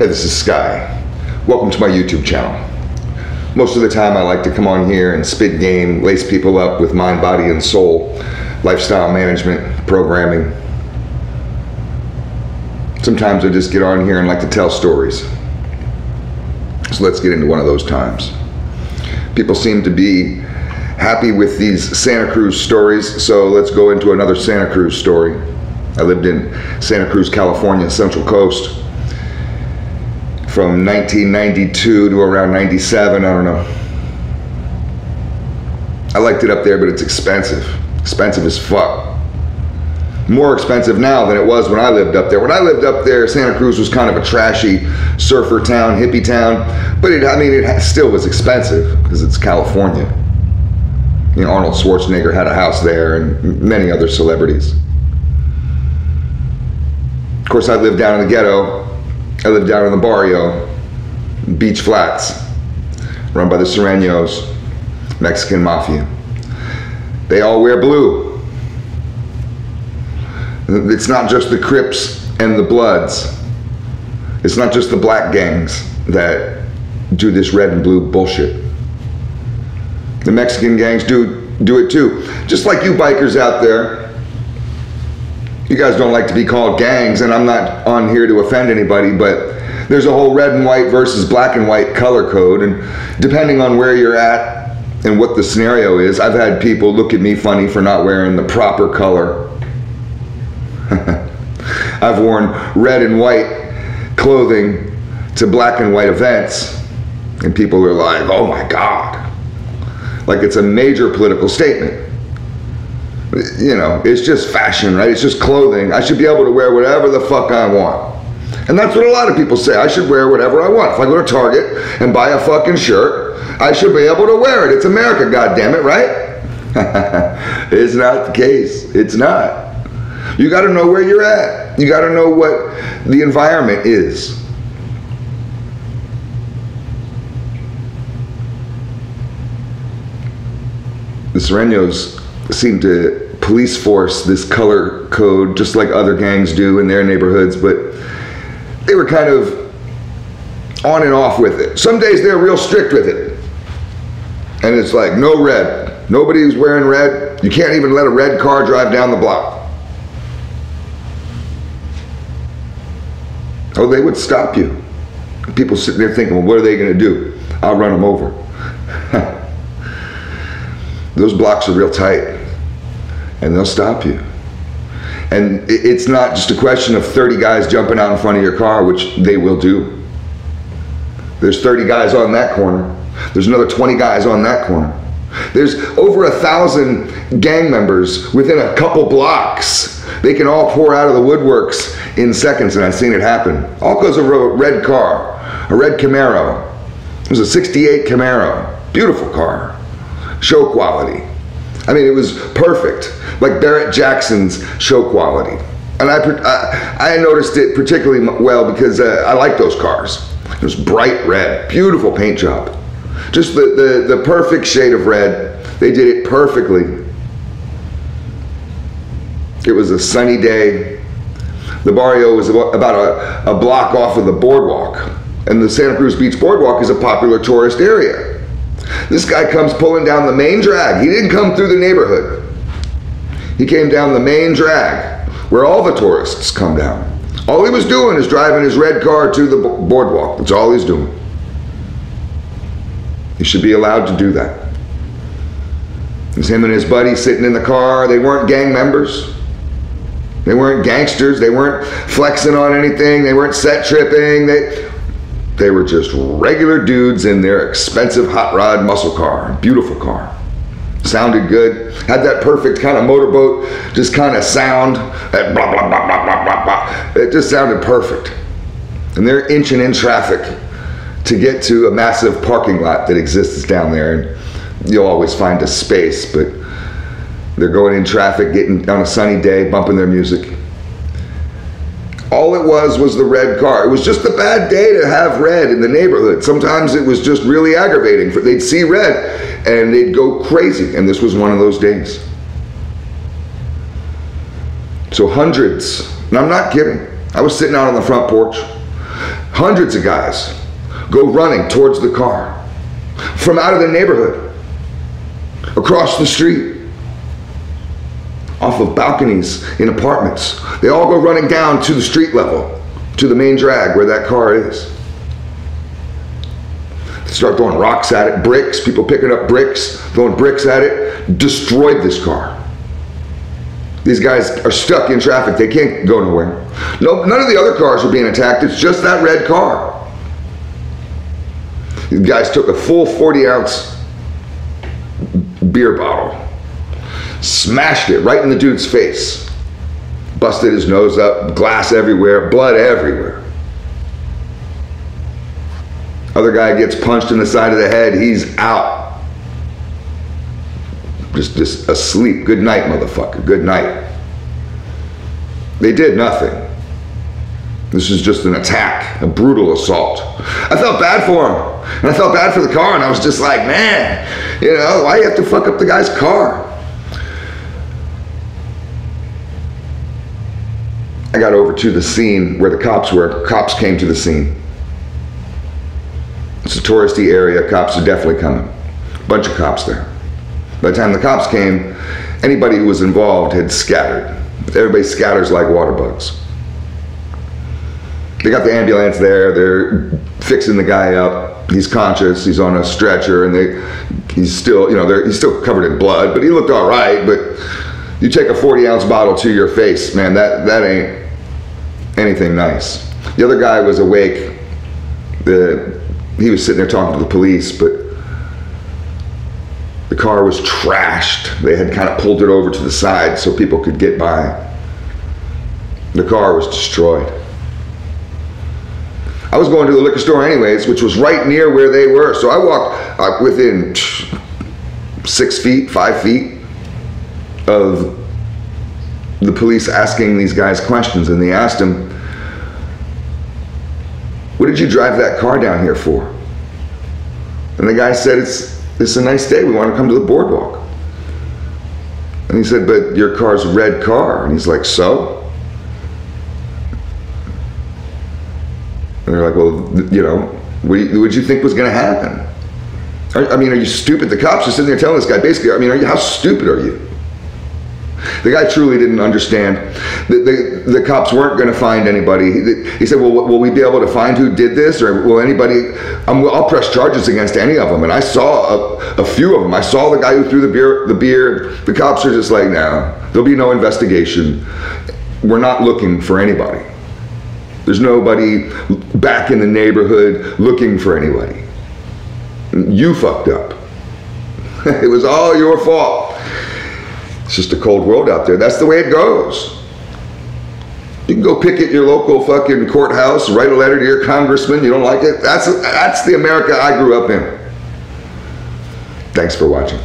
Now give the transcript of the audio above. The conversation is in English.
Hey, this is Sky. Welcome to my YouTube channel. Most of the time I like to come on here and spit game, lace people up with mind, body, and soul, lifestyle management, programming. Sometimes I just get on here and like to tell stories. So let's get into one of those times. People seem to be happy with these Santa Cruz stories, so let's go into another Santa Cruz story. I lived in Santa Cruz, California, Central Coast, from 1992 to around 97, I don't know. I liked it up there, but it's expensive. Expensive as fuck. More expensive now than it was when I lived up there. When I lived up there, Santa Cruz was kind of a trashy surfer town, hippie town, but it still was expensive because it's California. You know, Arnold Schwarzenegger had a house there and many other celebrities. Of course, I lived down in the ghetto. I lived down in the barrio, Beach Flats, run by the Sureños, Mexican mafia. They all wear blue. It's not just the Crips and the Bloods. It's not just the black gangs that do this red and blue bullshit. The Mexican gangs do it too. Just like you bikers out there. You guys don't like to be called gangs, and I'm not on here to offend anybody, but there's a whole red and white versus black and white color code, and depending on where you're at and what the scenario is, I've had people look at me funny for not wearing the proper color. I've worn red and white clothing to black and white events, and people are like, oh my God. Like it's a major political statement. You know, it's just fashion, right? It's just clothing. I should be able to wear whatever the fuck I want. And that's what a lot of people say. I should wear whatever I want. If I go to Target and buy a fucking shirt, I should be able to wear it. It's America, goddammit, right? It's not the case. It's not. You got to know where you're at. You got to know what the environment is. The Sureños seem to police force this color code just like other gangs do in their neighborhoods, but they were kind of on and off with it. Some days they're real strict with it. And it's like, no red. Nobody's wearing red. You can't even let a red car drive down the block. Oh, they would stop you. People sitting there thinking, well, what are they going to do? I'll run them over. Those blocks are real tight, and they'll stop you. And it's not just a question of 30 guys jumping out in front of your car, which they will do. There's 30 guys on that corner. There's another 20 guys on that corner. There's over 1,000 gang members within a couple blocks. They can all pour out of the woodworks in seconds, and I've seen it happen. All because of a red car, a red Camaro. It was a 68 Camaro, beautiful car. Show quality. I mean, it was perfect, like Barrett Jackson's show quality. And I noticed it particularly well because I like those cars. It was bright red, beautiful paint job. Just the perfect shade of red. They did it perfectly. It was a sunny day. The barrio was about a block off of the boardwalk. And the Santa Cruz Beach Boardwalk is a popular tourist area. This guy comes pulling down the main drag. He didn't come through the neighborhood. He came down the main drag where all the tourists come down. All he was doing is driving his red car to the boardwalk. That's all he's doing. He should be allowed to do that. It was him and his buddy sitting in the car. They weren't gang members. They weren't gangsters. They weren't flexing on anything. They weren't set tripping. They were just regular dudes in their expensive hot rod muscle car. Beautiful car. Sounded good. Had that perfect kind of motorboat, just kind of sound. That blah, blah, blah, blah, blah, blah, blah. It just sounded perfect. And they're inching in traffic to get to a massive parking lot that exists down there. And you'll always find a space, but they're going in traffic, getting on a sunny day, bumping their music. All it was the red car. It was just a bad day to have red in the neighborhood. Sometimes it was just really aggravating. They'd see red and they'd go crazy. And this was one of those days. So hundreds, and I'm not kidding. I was sitting out on the front porch. Hundreds of guys go running towards the car from out of the neighborhood, across the street, off of balconies in apartments. They all go running down to the street level, to the main drag where that car is. They start throwing rocks at it, bricks, people picking up bricks, throwing bricks at it, destroyed this car. These guys are stuck in traffic, they can't go nowhere. No, none of the other cars are being attacked, it's just that red car. These guys took a full 40-ounce beer bottle, smashed it right in the dude's face, busted his nose up, glass everywhere, blood everywhere. Other guy gets punched in the side of the head, he's out. Just asleep. Good night, motherfucker, good night. They did nothing. This is just an attack, a brutal assault. I felt bad for him, and I felt bad for the car, and I was just like, man, you know, why you have to fuck up the guy's car? I got over to the scene where the cops were. Cops came to the scene. It's a touristy area, cops are definitely coming. Bunch of cops there. By the time the cops came, anybody who was involved had scattered. Everybody scatters like water bugs. They got the ambulance there, they're fixing the guy up. He's conscious, he's on a stretcher, and he's still, you know, he's still covered in blood, but he looked all right. But you take a 40-ounce bottle to your face, man, that ain't anything nice. The other guy was awake. He was sitting there talking to the police, but the car was trashed. They had kind of pulled it over to the side so people could get by. The car was destroyed. I was going to the liquor store anyways, which was right near where they were. So I walked within 6 feet, 5 feet of the police asking these guys questions. And they asked him, what did you drive that car down here for? And the guy said, it's a nice day, we want to come to the boardwalk. And he said, but your car's a red car. And he's like, so? And they're like, well, you know, what did you think was going to happen? I mean, are you stupid? The cops are sitting there telling this guy, basically, I mean, how stupid are you? The guy truly didn't understand. The cops weren't going to find anybody. He said, well, will we be able to find who did this? Or will anybody, I'll press charges against any of them. And I saw a few of them. I saw the guy who threw the beer. The cops are just like, no, there'll be no investigation. We're not looking for anybody. There's nobody back in the neighborhood looking for anybody. You fucked up. It was all your fault. It's just a cold world out there. That's the way it goes. You can go picket your local fucking courthouse, write a letter to your congressman. You don't like it? That's the America I grew up in. Thanks for watching.